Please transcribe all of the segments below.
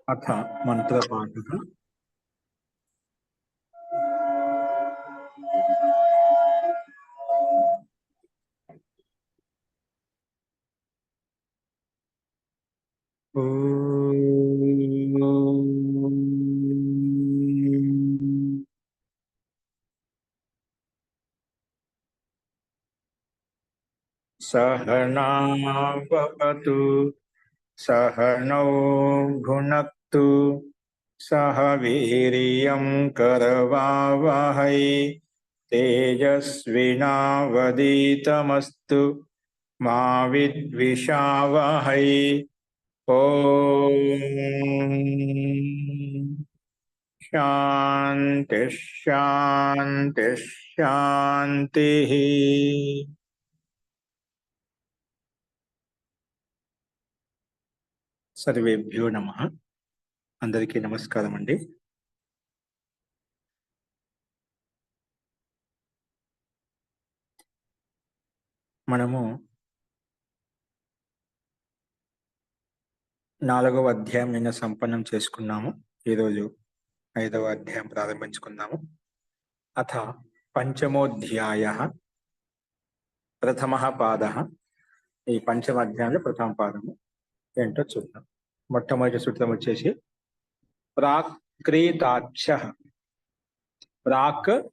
अथ मंत्रपाठः सहनावतु सहनौ भुनक्तु सह वीर्यं करवावहै तेजस्विनावधीतमस्तु मा विद्विषावहै। ओम शांति शांति शांति। सर्वेभ्यो नमः। अंदरिकी नमस्कारम अंडी। మనము 4వ అధ్యాయం నిన్న సంపన్నం చేసుకున్నాము. ఈ రోజు 5వ అధ్యాయం ప్రారంభించుకుందాము. అథ పంచమోధ్యాయః ప్రథమః పాదః. ఈ పంచమ అధ్యాయంలో ప్రథమ పాదము ఏంటో చూద్దాం. మొట్టమొదటి సూత్రం వచ్చేసి ప్రాక్రీతాచ్ఛః. ప్రాక్రీతాచ్ఛః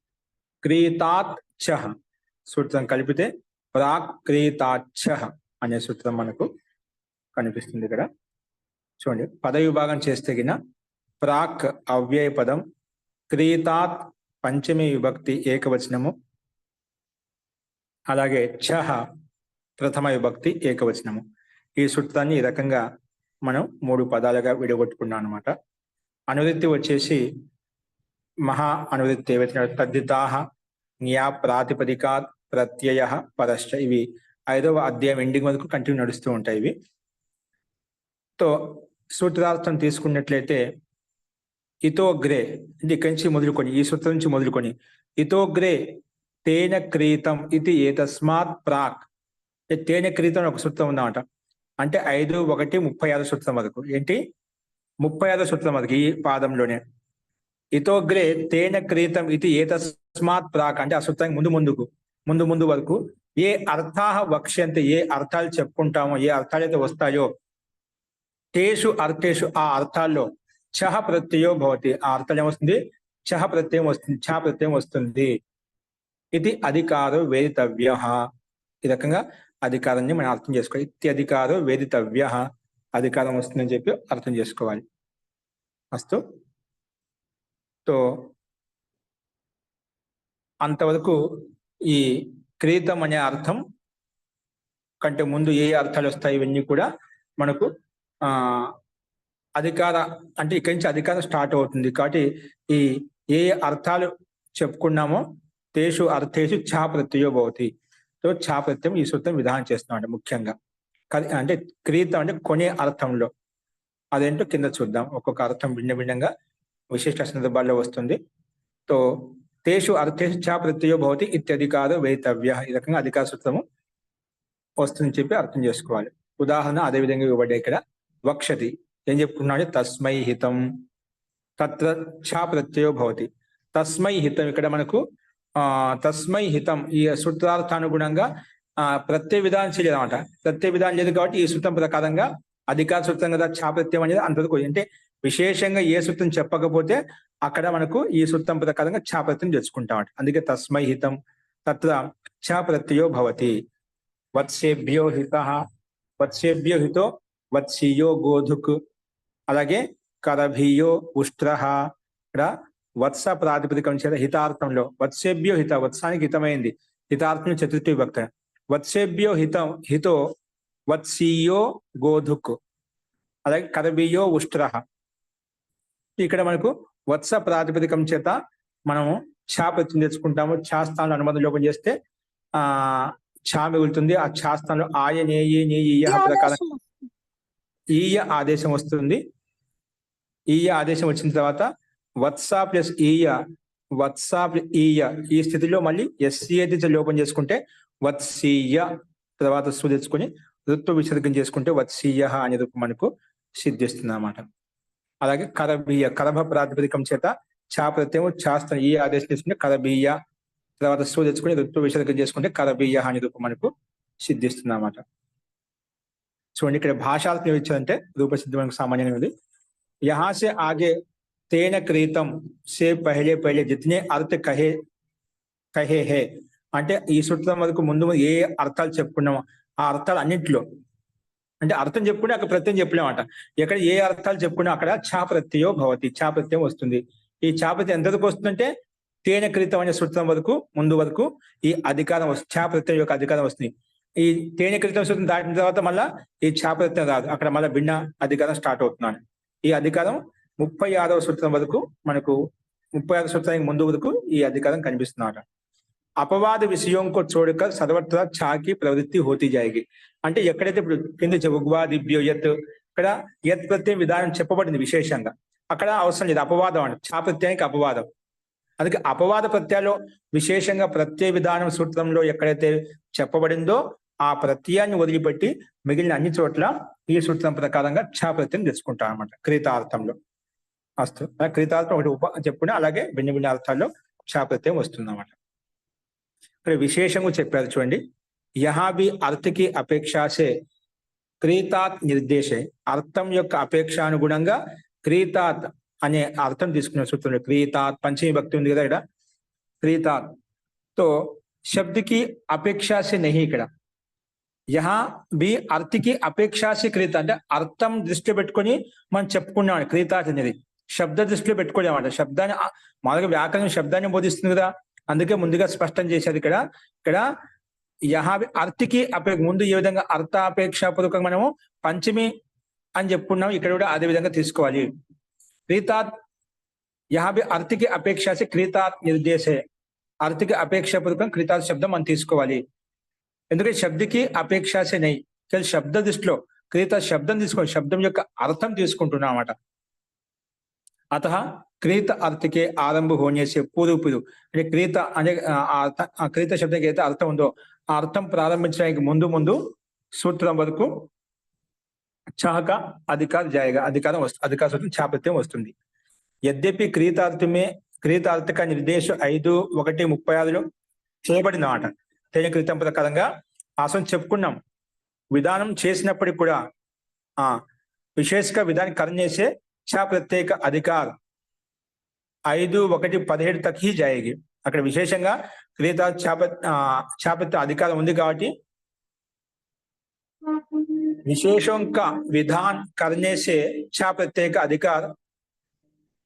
సూత్రం కలిపితే ప్రాక్రీతాచ్ఛః అనే సూత్రం మనకు కనిపిస్తుంది. ఇక్కడ చూడండి, పద విభాగం చేస్తే గిన ప్రాక్ అవ్యయ పదం, క్రీతాత్ పంచమి విభక్తి ఏకవచనము, అలాగే ఛః ప్రథమ విభక్తి ఏకవచనము. ఈ సూత్రాన్ని ఈ రకంగా మనం 3 పదాలుగా విడగొట్టుకున్నాం అనమాట. అనువృత్తి వచ్చేసి మహా అనువృత్తి ఏవైతే తద్దితాః జ్ఞా ప్రాతిపదికాత్ ప్రత్యయః పరశ్చ, ఇవి 5వ అధ్యాయం ఎండింగ్ వరకు కంటిన్యూ నడుస్తూ ఉంటాయి. ఇవి తో సూత్రార్థం తీసుకున్నట్లయితే ఇతోగ్రే, ఇది ఇక్కడి నుంచి మొదలుకొని, ఈ సూత్రం నుంచి మొదలుకొని ఇతోగ్రే తేన క్రీతం ఇది ఏతస్మాత్ ప్రాక్. తేన క్రీతం ఒక సూత్రం ఉందన్నమాట. అంటే 5:1:36 సూత్రం వరకు. ఏంటి 36 సూత్రం వరకు ఈ పాదంలోనే. ఇతోగ్రే తేన క్రీతం ఇది ఏతస్మాత్ ప్రాక్ అంటే ఆ సూత్రానికి ముందు వరకు ఏ అర్థాహ వక్ష్యంతే, ఏ అర్థాలు చెప్పుకుంటామో, ఏ అర్థాలు అయితే వస్తాయో, తేషు అర్థేషు ఆ అర్థాల్లో ఛః ప్రత్యయో భవతి, ఆ అర్థాలు ఏమొస్తుంది, ఛః ప్రత్యయం వస్తుంది, ఛ ప్రత్యయం వస్తుంది. ఇది అధికారో వేదితవ్యః. ఈ రకంగా అధికారాన్ని మనం అర్థం చేసుకోవాలి. ఇత్యధికారో వేదితవ్యః, అధికారం వస్తుందని చెప్పి అర్థం చేసుకోవాలి. అస్తు. తో అంతవరకు ఈ క్రీతం అనే అర్థం కంటే ముందు ఏ అర్థాలు వస్తాయి ఇవన్నీ కూడా మనకు అధికార అంటే ఇక్కడి నుంచి అధికారం స్టార్ట్ అవుతుంది. కాబట్టి ఈ ఏ అర్థాలు చెప్పుకున్నామో తేషు అర్థేషు ఛ ప్రత్యయో భవతి. సో ఛ ప్రత్యయం ఈ సూత్రం విధానం చేస్తున్నాం అంటే ముఖ్యంగా. అంటే క్రీతం అంటే కొనే అర్థంలో అదేంటో కింద చూద్దాం. ఒక్కొక్క అర్థం భిన్నంగా విశిష్ట సందర్భాల్లో వస్తుంది. తో తేషు అర్థేషు ఛ ప్రత్యయో భవతి ఇత్యధికారో వేదితవ్యః. ఈ రకంగా అధికార సూత్రము వస్తుందని చెప్పి అర్థం చేసుకోవాలి. ఉదాహరణ అదే విధంగా ఇవ్వబడ్డాయి. ఇక్కడ వక్షతి ఏం చెప్పుకున్నాడు, తస్మై హితం, తత్ర ఛ ప్రత్యయో భవతి. తస్మై హితం, ఇక్కడ మనకు తస్మై హితం ఈ సూత్రార్థానుగుణంగా ప్రత్యయ విధానం చేయలేదన్నమాట. ప్రత్యయ విధానం లేదు కాబట్టి ఈ సూత్రం ప్రకారంగా అధికార సూత్రం కదా ఛ ప్రత్యయం అనేది అంతవరకు. అంటే విశేషంగా ఏ సూత్రం చెప్పకపోతే అక్కడ మనకు ఈ సూత్రం ప్రకారంగా ఛ ప్రత్యయం తెచ్చుకుంటామట. అందుకే తస్మై హితం తత్ర ఛ ప్రత్యయో భవతి. వత్సేభ్యో హితః, వత్సేభ్యో హితో వత్సీయో గోధుక్. అలాగే కరభీయో ఉష్ట్రః. ఇక్కడ వత్స ప్రాతిపదికం చేత హితార్థంలో వత్సేభ్యో హిత, వత్సానికి హితమైంది, హితార్థం చతుర్థి విభక్త. వత్సేభ్యో హితో వత్సీయో గోధుక్. అలాగే కరభీయో ఉష్ట్రః. ఇక్కడ మనకు వత్స ప్రాతిపదికం చేత మనము ఛ ప్రత్యయం తెచ్చుకుంటాము. ఛ స్థానంలో అనుబంధం లోపం చేస్తే ఛ మిగులుతుంది. ఆ ఛ స్థానంలో ఆయ నేయ నేయ ప్రకారం ఈయ ఆదేశం వస్తుంది. ఈయ ఆదేశం వచ్చిన తర్వాత వత్స ప్లస్ ఈయ, వత్స ప్లస్ ఈయ, ఈ స్థితిలో మళ్ళీ ఎస్సీయ లోపం చేసుకుంటే వత్సీయ తర్వాత సు తెచ్చుకొని ఋత్వ విసర్గం చేసుకుంటే వత్సీయ అనే రూపం మనకు సిద్ధిస్తుంది అన్నమాట. అలాగే కరబీయ కరభ ప్రాతిపదికం చేత చా ప్రత్యయం చాస్త్రం ఈ ఆదేశం తీసుకుంటే కరబీయ, తర్వాత సు తెచ్చుకుని ఋత్వ విసర్గం చేసుకుంటే కరబీయ అనే రూపం మనకు సిద్ధిస్తుంది అన్నమాట. చూడండి ఇక్కడ భాషార్థం ఏమి ఇచ్చారంటే రూపసిద్ధి మనకు సామాన్యమైనది. यहाँ से आगे तेन क्रीतम से पहले पहले जितने अर्थ కహే హే అంటే ఈ సూత్రం వరకు ముందు ఏ అర్థాలు చెప్పుకున్నామో ఆ అర్థాలు అన్నింటిలో అంటే అర్థం చెప్పుకుని అక్కడ ప్రత్యయం చెప్పలేమట. ఎక్కడ ఏ అర్థాలు చెప్పుకున్నా అక్కడ ఛా ప్రత్యయో భవతి, ఛా ప్రత్యయం వస్తుంది. ఈ ఛా ప్రత్యయం ఎంతవరకు వస్తుందంటే తేన క్రీతం అనే సూత్రం వరకు ముందు వరకు ఈ అధికారం వస్తుంది, ఛా ప్రత్యయం యొక్క అధికారం వస్తుంది. ఈ తేన క్రీతం సూత్రం దాటిన తర్వాత మళ్ళా ఈ ఛా ప్రత్యయం రాదు, అక్కడ మళ్ళీ భిన్న అధికారం స్టార్ట్ అవుతున్నాను. ఈ అధికారం 36వ సూత్రం వరకు మనకు 36వ సూత్రానికి ముందు వరకు ఈ అధికారం కనిపిస్తున్నమాట. అపవాద విషయంకో చూడక సర్వత్రా ఛాకి ప్రవృత్తి హోతీ జాయిగి అంటే ఎక్కడైతే ఇప్పుడు కింద ఉగ్వాదిభ్యో యత్ ఇక్కడ యత్ ప్రత్యయం విధానం చెప్పబడింది విశేషంగా, అక్కడ అవసరం లేదు అపవాదం అంటే ఛా ప్రత్యయానికి అపవాదం. అందుకే అపవాద ప్రత్యయాలు విశేషంగా ప్రత్యయ విధానం సూత్రంలో ఎక్కడైతే చెప్పబడిందో ఆ ప్రత్యయాన్ని వదిలిపెట్టి మిగిలిన అన్ని చోట్ల ఈ సూత్రం ప్రకారంగా ఛా ప్రత్యయం తెచ్చుకుంటాం అనమాట క్రీతార్థంలో. అస్తు క్రీతార్థం ఒకటి చెప్పుకుని అలాగే భిన్న భిన్న అర్థాల్లో ఛా ప్రత్యయం వస్తుంది అన్నమాట. ఇక్కడ విశేషంగా చెప్పారు చూడండి. యహాబి అర్థకి అపేక్షాసే క్రీతాత్ నిర్దేశే అర్థం యొక్క అపేక్షానుగుణంగా క్రీతాత్ అనే అర్థం తీసుకున్న సూత్రంలో క్రీతాత్ పంచమి భక్తి ఉంది కదా ఇక్కడ క్రీతాత్ తో శబ్దకి అపేక్షాసే నహి ఇక్కడ యహా బి అర్థకి అపేక్షాసి క్రీత అంటే అర్థం దృష్టిలో పెట్టుకొని మనం చెప్పుకున్నాం క్రీతాత్ అనేది శబ్ద దృష్టిలో పెట్టుకోలేమాట. శబ్దాన్ని మామూలుగా వ్యాకరణం శబ్దాన్ని బోధిస్తుంది కదా, అందుకే ముందుగా స్పష్టం చేశారు ఇక్కడ. ఇక్కడ యహాబి అర్థకి ముందు ఏ విధంగా అర్థాపేక్షాపూర్వకంగా మనము పంచమి అని చెప్పుకున్నాం, ఇక్కడ కూడా అదే విధంగా తీసుకోవాలి. క్రీతాత్ యహాబి అర్థకి అపేక్షాసి క్రీతాత్ నిర్దేశే అర్థకి అపేక్షాపూర్వకం క్రీతాత్ శబ్దం మనం తీసుకోవాలి. ఎందుకంటే శబ్దకి అపేక్షాసే నై కేవలం శబ్ద దృష్టిలో క్రీత శబ్దం తీసుకోవాలి, శబ్దం యొక్క అర్థం తీసుకుంటున్నాం అన్నమాట. అత క్రీత అర్థకే ఆరంభ హోనేసే పూర్వపురు అంటే క్రీత అనే క్రీత శబ్దానికి అయితే అర్థం ఉందో ఆ అర్థం ప్రారంభించడానికి ముందు సూత్రం వరకు ఛాక అధికార జాయగా అధికారం అధికార సూత్రం ఛా ప్రత్యయం వస్తుంది. యద్యపి క్రీతార్థక నిర్దేశం 5:1:36లో చేయబడిన మాట తేన క్రితం ప్రకారంగా ఆసం చెప్పుకున్నాం. విధానం చేసినప్పటికి కూడా విశేషంగా విధానం కర్మ చేసే ఛా ప్రత్యేక అధికార్ 5:1:17 తక్ హీ జాయేగి అక్కడ విశేషంగా క్రీత ఛా ప్రత్యేక అధికారం ఉంది కాబట్టి విశేషం కా విధాన్ కర్నే సే ఛా ప్రత్యేక అధికార్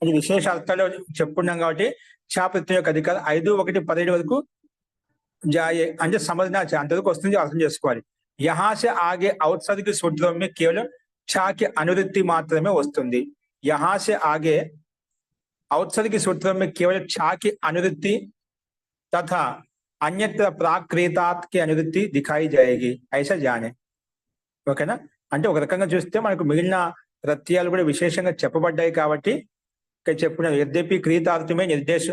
అది విశేష అర్థాలు చెప్పుకున్నాం కాబట్టి ఛా ప్రత్యేక అధికారం 5:1:17 వరకు जाए అంటే समझना चाहिए अंतवరకు వస్తుంది అర్థం చేసుకోవాలి. यहाँ से आगे औत्सर्ग सूत्रों में केवल ఛా की अनुवृत्ति మాత్రమే వస్తుంది. यहाँ से आगे औत्सर्ग सूत्रों में केवल ఛా की अनुवृत्ति तथा अन्यत्र प्राकृतात् की अनुवृत्ति दिखाई जाएगी ऐसा जाने. ఓకేనా? అంటే ఒక రకంగా చూస్తే మనకు మిగిలిన ప్రత్యయాలు కూడా విశేషంగా చెప్పబడ్డాయి కాబట్టి ఇక్కడ చెప్పుకున్న यद्यपि क्रीतार्थमे निर्देश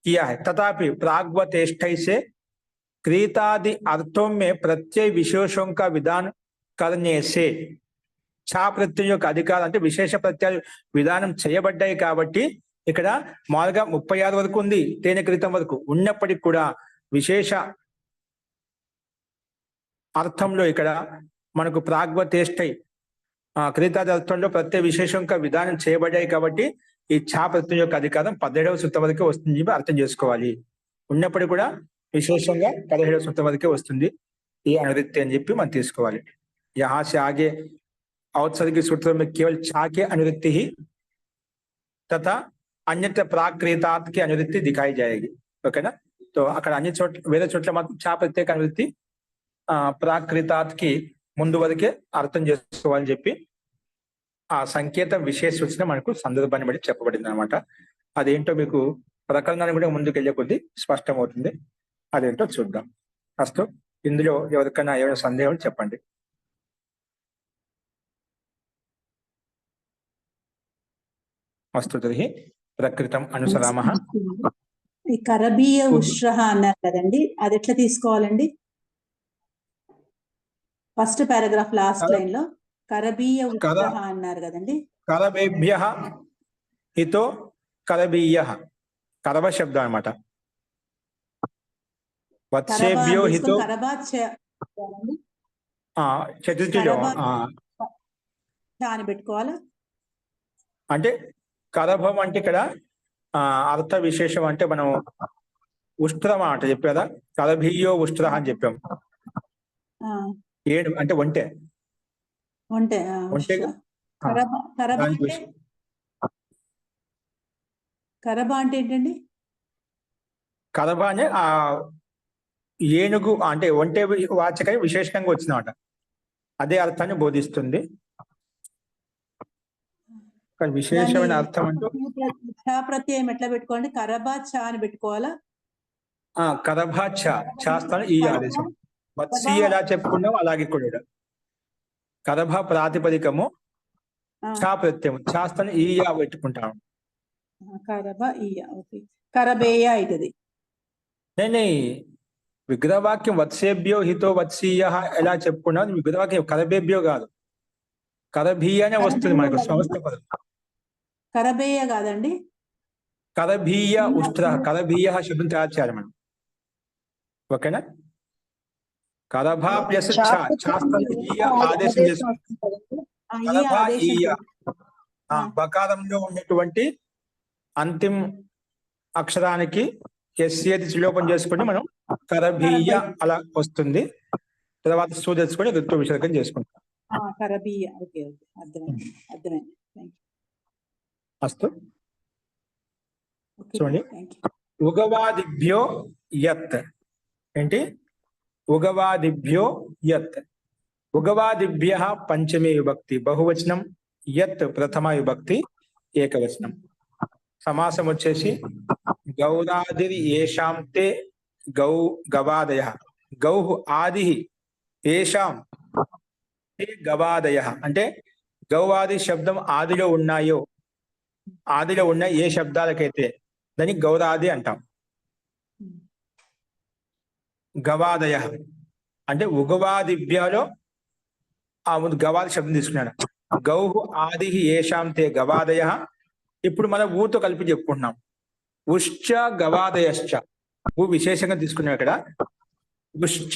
किया है तथापि प्राग्वतेष्ठै से क्रीतादि अर्थों में प्रत्यय विशेषों का विधान करने से ఛా ప్రత్యయం యొక్క అధికారం అంటే విశేష ప్రత్యయాలు విధానం చేయబడ్డాయి కాబట్టి ఇక్కడ మామూలుగా 36 వరకు ఉంది తేన క్రితం వరకు ఉన్నప్పటికీ కూడా విశేష అర్థంలో ఇక్కడ మనకు ప్రాగ్వతేష్టై క్రీతాది అర్థంలో ప్రత్యయ విశేషం విధానం చేయబడ్డాయి కాబట్టి ఈ ఛా ప్రత్యయం యొక్క అధికారం 17వ సూత్రం వరకే వస్తుంది అర్థం చేసుకోవాలి. ఉన్నప్పటికీ కూడా విశేషంగా 17వ సూత్రం వరకే వస్తుంది ఈ అనువృత్తి అని చెప్పి మనం తీసుకోవాలి. यहाँ से आगे औत्सर्ग सूत्रों में केवल ఛా की अनुवृत्ति ही तथा अन्यत्र प्राकृतात् की अनुवृत्ति दिखाई जाएगी. ఓకేనా? तो అక్కడ అన్ని చోట్ల వేరే చోట్ల మాత్రం ఛా ప్రత్యేక అనువృత్తి ప్రాకృతాత్ కి ముందు వరకే అర్థం చేసుకోవాలని చెప్పి ఆ సంకేత విశేష సూచన మనకు సందర్భాన్ని బట్టి చెప్పబడింది అనమాట. అదేంటో మీకు ప్రకరణాన్ని కూడా ముందుకు వెళ్ళే కొద్దీ స్పష్టమవుతుంది. అదేంటో చూద్దాం. అస్తు ఇందులో ఎవరికైనా ఏమైనా సందేహం చెప్పండి. అస్తు తర్హి ప్రకృతం అనుసరామః. ఈ కరబీయ ఉష్రహ అన్నారు కదండి, అది ఎట్లా తీసుకోవాలండి? ఫస్ట్ పారాగ్రాఫ్ లాస్ట్ లైన్ లో కరబీయ ఉత్సాహ అన్నారు కదండి. కరబేభ్య హితో కరబీయ కరబ శబ్దం అనమాట. వత్సేభ్యో హితో చతుర్థిలో అని పెట్టుకోవాలా? అంటే కరభం అంటే ఇక్కడ అర్థ విశేషం అంటే మనం ఉష్ట్రమ అంటే చెప్పేదా, కరభీయో ఉష్ట్ర అని చెప్పాం. ఏడు అంటే ఒంటె. ఒంటె కరబ అంటే ఏంటండి? కరబ అనే ఆ ఏనుగు అంటే ఒంటె వాచకం విశేషంగా వచ్చినమాట. అదే అర్థాన్ని బోధిస్తుంది. విశేషమైన అర్థం అంటూ ప్రత్యయం ఎట్లా పెట్టుకోండి? కరబా చ అని పెట్టుకోవాలా? కరబా ఛాస్తాను ఈ ఆదేశం. మత్స్య ఎలా చెప్పుకున్నాం అలాగే కూడా కరభ ప్రాతిపదికము ఛా ప్రత్యయం ఛాస్తాను ఈ పెట్టుకుంటాం. కరబ ఈయ ఓకే. కరబేయ అవుతుంది. నేను విగ్రహవాక్యం వత్సేభ్యో హితో వత్సీయ ఎలా చెప్పుకున్నా విగ్రహవాక్యం కరబేభ్యో కాదు, కరభీయ అనే వస్తుంది మనకు సంస్థ పదం. కరబేయ కాదండి, కరభీయ ఉష్ట్ర కరభీయ శబ్దం తయారు చేయాలి మనం. ఓకేనా? కరభా ప్లస్ ఆదేశం చేసుకుంటాం. బకారంలో ఉన్నటువంటి అంతిమ అక్షరానికి ఎస్ఏది సులోపం చేసుకుని మనం కరభీయ అలా వస్తుంది. తర్వాత సూ తెచ్చుకొని ఋతు విసర్గం చేసుకుంటాం. అస్తు. చూడండి, ఉగవాదిభ్యో యత్ ఏంటి? ఉగవాదిభ్యో యత్. ఉగవాదిభ్య పంచమే విభక్తి బహువచనం, యత్ ప్రథమ విభక్తి ఏకవచనం. సమాసం వచ్చేసి గౌరాదిరి ఏషాం తే గౌ గవాదయ. గౌ ఆది ఏషాం తే గవాదయ అంటే గౌవాది శబ్దం ఆదిలో ఉన్నాయో, ఆదిలో ఉన్న ఏ శబ్దాలకైతే దాన్ని గౌరాది అంటాం. గవాదయ అంటే ఉగవాదిభ్యలో ఆ ముందు గవాది శబ్దం తీసుకున్నాడు. గౌ ఆది ఏషాం తే గవాదయ. ఇప్పుడు మనం ఊతో కలిపి చెప్పుకుంటున్నాం. ఉశ్చ గవాదయశ్చ. ఊ విశేషంగా తీసుకున్నాం ఇక్కడ. ఉశ్చ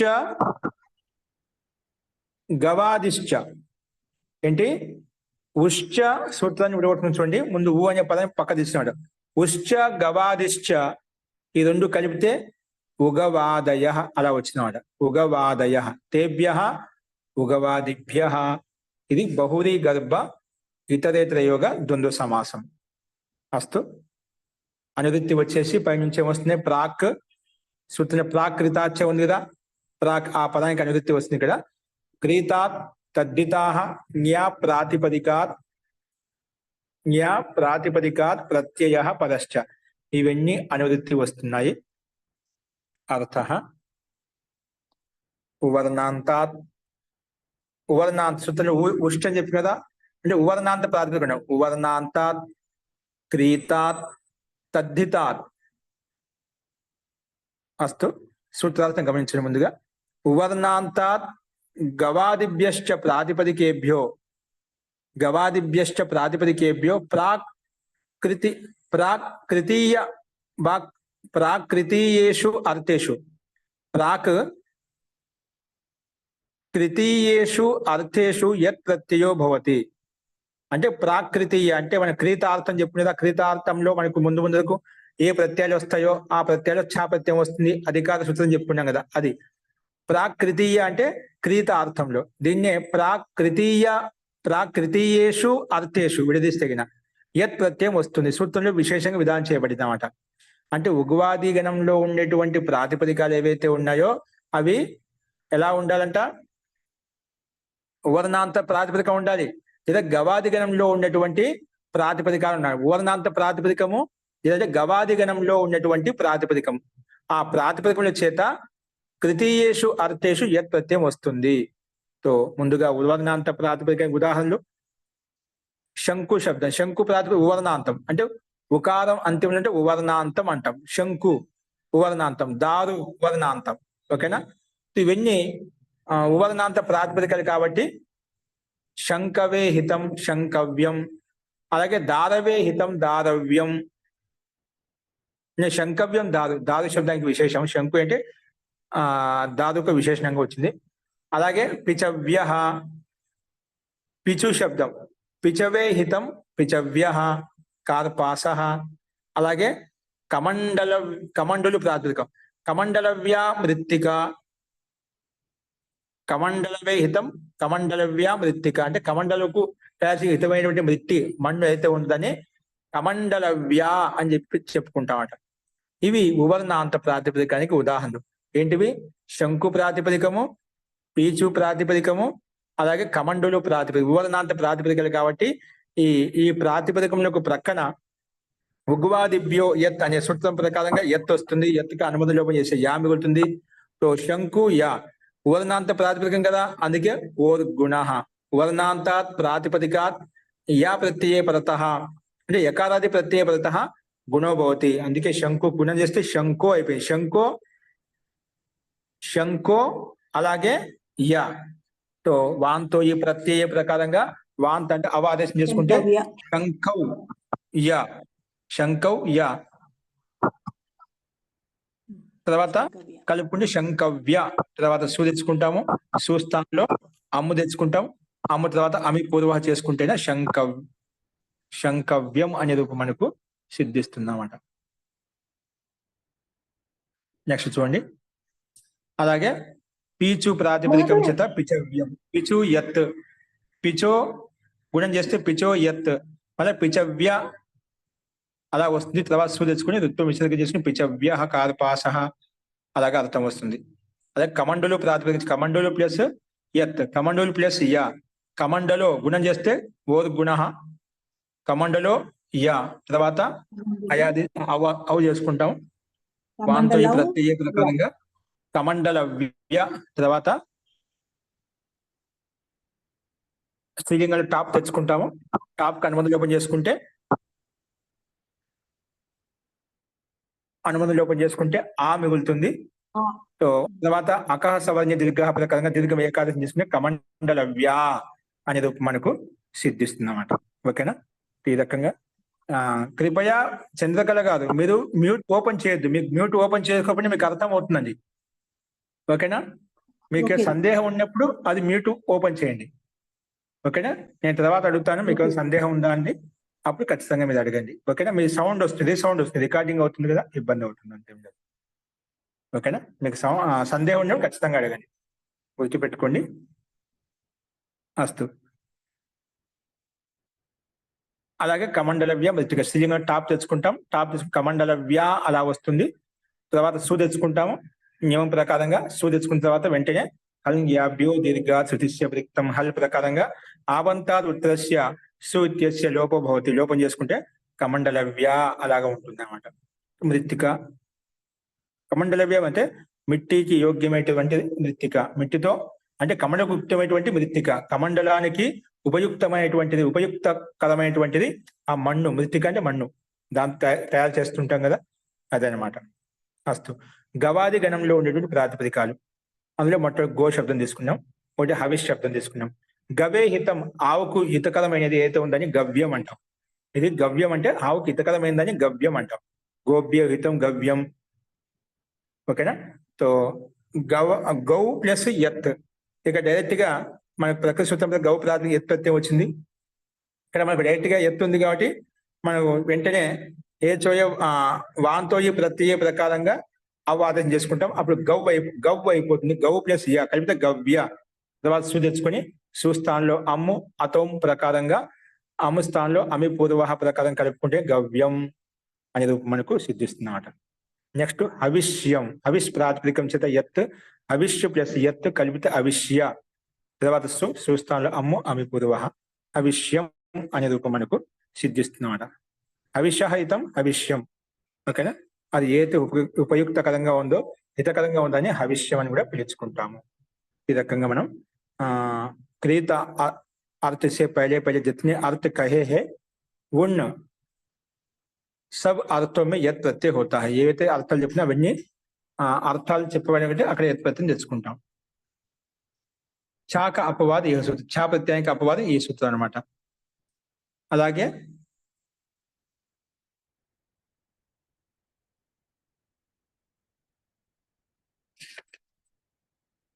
గవాదిశ్చ ఏంటి? ఉశ్చ సూత్రాన్ని విడగొట్టుకుని చూడండి. ముందు ఊ అనే పదాన్ని పక్క తీసుకున్నాడు. ఉశ్చ గవాదిశ్చ ఈ రెండు కలిపితే ఉగవాదయ అలా వచ్చినమాట. ఉగవాదయ తేభ్య ఉగవాదిభ్య. ఇది బహురీ గర్భ ఇతరేతర యోగ ద్వంద్వ సమాసం. అస్తు. అనువృత్తి వచ్చేసి పైనుంచి ఏమొస్తుంది? ప్రాక్ సూత్ర ప్రాక్ క్రితాచ ఉంది కదా, ప్రాక్ ఆ పదానికి అనువృత్తి వస్తుంది ఇక్కడ. క్రీతాత్ తద్దితాః న్యా ప్రాతిపదికాత్ ప్రత్యయః పదశ్చ. ఇవన్నీ అనువృత్తి వస్తున్నాయి. అర్థః ఉవర్ణాంతాత్. ఉవర్ణాంత సూత్రం ఉష్ట అని చెప్పి కదా, అంటే ఉవర్ణాంత ప్రాతిపదిక. ఉవర్ణాంతాత్ క్రీతాత్ తద్దితాత్. అస్తు. సూత్రార్థం గమనించండి. ముందుగా ఉవర్ణాంతాత్ గవాదిభ్యశ్చ ప్రాతిపదికేభ్యో ప్రాకృతీయేషు అర్థేషు. ప్రాకృతీయేషు అర్థేషు యత్ ప్రత్యయో భవతి. అంటే ప్రాకృతీయ అంటే మన క్రీతార్థం చెప్పుకునేది. ఆ క్రీతార్థంలో మనకు ముందుకు ఏ ప్రత్యయాలు వస్తాయో ఆ ప్రత్యయాలు ఛా ప్రత్యయం వస్తుంది. అధికార సూత్రం చెప్పుకున్నాం కదా, అది ప్రాకృతీయ అంటే క్రీత అర్థంలో. దీన్నే ప్రాకృతీయేషు అర్థేషు విడదీస్తగిన యత్ ప్రత్యయం వస్తుంది. సూత్రంలో విశేషంగా విధానం చేయబడింది అన్నమాట. అంటే ఉగ్వాది గణంలో ఉండేటువంటి ప్రాతిపదికాలు ఏవైతే ఉన్నాయో అవి ఎలా ఉండాలంట? ఉవర్ణాంత ప్రాతిపదిక ఉండాలి, లేదా గవాది గణంలో ఉన్నటువంటి ప్రాతిపదికాలు ఉన్నాయి. ఉవర్ణాంత ప్రాతిపదికము లేదా గవాది గణంలో ఉన్నటువంటి ప్రాతిపదికం. ఆ ప్రాతిపదికముల చేత తృతీయేషు అర్థేషు యత్ ప్రత్యయం వస్తుంది. తో ముందుగా ఉవర్ణాంత ప్రాతిపదిక ఉదాహరణలు. శంకు శబ్దం, శంకు ప్రాతిపదిక ఉవర్ణాంతం అంటే ఉకారం అంతిమంలో అంటే ఉవర్ణాంతం అంటాం. శంకు ఉవర్ణాంతం, దారు ఉవర్ణాంతం. ఓకేనా? ఇవన్నీ ఉవర్ణాంత ప్రాతిపదికలు కాబట్టి శంకవే హితం శంకవ్యం, అలాగే దారవే హితం దారవ్యం. శంకవ్యం దారు శబ్దానికి విశేషం. శంకు అంటే దాదుకు విశేషణంగా వచ్చింది. అలాగే పిచవ్య పిచు శబ్దం, పిచవే హితం పిచవ్య కార్పాస. అలాగే కమండలు ప్రాతిపదికం, కమండలవ్యా మృత్తిక, కమండలవే హితం కమండలవ్యా మృత్తిక అంటే కమండలకు తయారు హితమైనటువంటి మృత్తి మన్ను అయితే ఉందని కమండలవ్యా అని చెప్పుకుంటామట. ఇవి ఉవర్ణాంత ప్రాతిపదికానికి ఉదాహరణలు. ఏంటివి? శంకు ప్రాతిపదికము, పీచు ప్రాతిపదికము, అలాగే కమండలు ప్రాతిపదిక, ఉవర్ణాంత ప్రాతిపదికలు కాబట్టి ఈ ప్రాతిపదికములకు ప్రక్కన ఉగ్వాదిభ్యో యత్ అనే సూత్రం ప్రకారంగా యత్ వస్తుంది. యత్కి అనుమతి లోపం చేసే యా మిగులుతుంది. సో శంకు యా ఉవర్ణాంత ప్రాతిపదికం కదా, అందుకే ఓర్ గుణ. ఉవర్ణాంతాత్ ప్రాతిపదికాత్ యా ప్రత్యయ పరతః అంటే యకారాది ప్రత్యయ పరతః గుణో భవతి. అందుకే శంకు గుణం చేస్తే శంకో అయిపోయింది. శంకో అలాగే యా. సో వాంతో ఈ ప్రత్యయ ప్రకారంగా వాంత్ అంటే అవాదేశం చేసుకుంటే శంకౌ యా, శంకౌ యా. తర్వాత కలుపుకుంటే శంకవ్య. తర్వాత సు తెచ్చుకుంటాము, సుస్థానంలో అమ్ము తెచ్చుకుంటాం. అమ్ము తర్వాత అమి పూర్వ చేసుకుంటేనే శంకవ్యం అనే రూపం మనకు సిద్ధిస్తుందన్నమాట. నెక్స్ట్ చూడండి. అలాగే పీచు ప్రాతిపదికం చేత పిచవ్యం, పిచు యత్, పిచో గుణం చేస్తే పిచో యత్, మళ్ళీ పిచవ్య అలా వస్తుంది. తర్వాత సు తెచ్చుకుని ఋత్వం విసర్గ చేసుకుని పిచవ్య కార్పాస అలాగా అర్థం వస్తుంది. అలాగే కమండలు ప్రాతిపదిక, కమండలు ప్లస్ యత్, కమండలు ప్లస్ యా, కమండలో గుణం చేస్తే ఓర్ గుణ, కమండలో యా, తర్వాత అయాది అవు చేసుకుంటాం. వాంతో ఈ ప్రత్యయ ప్రకారంగా కమండల వ్య, తర్వాత స్త్రీలింగాలు టాప్ తెచ్చుకుంటాము. టాప్ కి అనుమతి లోపం చేసుకుంటే ఆ మిగులుతుంది. సో తర్వాత అకహ సవర్ణ దీర్ఘ ప్రకారంగా దీర్ఘం ఏకాదశి తీసుకుంటే కమండల వ్యా అనే రూపం మనకు సిద్ధిస్తుంది అన్నమాట. ఓకేనా? ఈ రకంగా కృపయా చంద్రకళ గారు మీరు మ్యూట్ ఓపెన్ చేయొద్దు. మీకు మ్యూట్ ఓపెన్ చేయకపోతే మీకు అర్థం అవుతుందండి. ఓకేనా? మీకు సందేహం ఉన్నప్పుడు అది మ్యూట్ ఓపెన్ చేయండి. ఓకేనా? నేను తర్వాత అడుగుతాను, మీకు సందేహం ఉందా అండి, అప్పుడు ఖచ్చితంగా మీరు అడగండి. ఓకేనా? మీ సౌండ్ వస్తుంది రికార్డింగ్ అవుతుంది కదా, ఇబ్బంది అవుతుంది అంతే. ఓకేనా? మీకు సందేహం ఉన్నప్పుడు ఖచ్చితంగా అడగండి, గుర్తుపెట్టుకోండి. అస్తు. అలాగే కమండలవ్య మృతిక స్త్రీలింగం టాప్ తెచ్చుకుంటాం. టాప్ తెచ్చుకుని కమండలవ్య అలా వస్తుంది. తర్వాత సు తెచ్చుకుంటాము. నియమం ప్రకారంగా సు తెచ్చుకున్న తర్వాత వెంటనే హల్ యాభ్యో దీర్ఘ శృతిస్య వృక్తం హల్ ప్రకారంగా ఆవంతాద్ ఉత్తరస్య సు ఇత్యస్య లోపో భవతి. లోపం చేసుకుంటే కమండలవ్య అలాగా ఉంటుంది అన్నమాట. మృత్తిక కమండలవ్యం అంటే మిట్టికి యోగ్యమైనటువంటి మృత్తిక, మిట్టితో అంటే కమండలయుక్తమైనటువంటి మృత్తిక, కమండలానికి ఉపయుక్తకరమైనటువంటిది ఆ మన్ను. మృత్తిక అంటే మన్ను, దాన్ని తయారు చేస్తుంటాం కదా, అదనమాట. అస్తు. గవాది గణంలో ఉండేటువంటి ప్రాతిపదికాలు, అందులో మొట్టమొదటి గో శబ్దం తీసుకున్నాం, ఒకటి హవిష్ శబ్దం తీసుకున్నాం. గవే హితం ఆవుకు హితకరమైనది ఏదైతే ఉందని గవ్యం అంటాం. ఇది గవ్యం అంటే ఆవుకు హితకరమైనదని గవ్యం అంటాం. గోభ్య హితం గవ్యం. ఓకేనా? సో గౌ ప్లస్ యత్, ఇక డైరెక్ట్ గా మనకు ప్రకృతి సూత్రంలో గౌ ప్రాతిపదిక ఎత్ ప్రత్యయం వచ్చింది. ఇక్కడ మనకు డైరెక్ట్ గా ఎత్తు ఉంది కాబట్టి మనం వెంటనే ఏ చోయ వాంతో ఈ ప్రత్యయ ప్రకారంగా అవాదం చేసుకుంటాం. అప్పుడు గవ్ అయిపోతుంది. గౌ ప్లస్ య కలిపితే గవ్య. తర్వాత సు తెచ్చుకొని సుస్థానంలో అమ్ము అతం ప్రకారంగా అమ్ము స్థానంలో అమి పూర్వ ప్రకారం కలుపుకుంటే గవ్యం అనే రూపం మనకు సిద్ధిస్తున్నమాట. నెక్స్ట్ అవిష్యం, అవిష్ ప్రాతిపదికం చేత యత్, అవిష్య ప్లస్ యత్ కలిపితే అవిష్య. తర్వాత సుస్థానంలో అమ్ము అమి పూర్వ అవిష్యం అనే రూపం మనకు సిద్ధిస్తున్నమాట. అవిషహితం అవిష్యం. ఓకేనా? అది ఏది ఉపయుక్తకరంగా ఉందో హితకరంగా ఉందని హవిష్యం అని కూడా పిలుచుకుంటాము. ఈ రకంగా మనం క్రీత अर्थ से पहले जितने अर्थ कहे हैं उन सब अर्थों में यत् प्रत्यय होता है. ఏవైతే అర్థాలు చెప్పినా అవన్నీ అర్థాలు చెప్పబడినట్టు అక్కడ యత్ ప్రత్యయం తెచ్చుకుంటాం. చాక అపవాదం ఏ సూత్రం, ఛా ప్రత్యయానికి అపవాదం ఈ సూత్రం అనమాట. అలాగే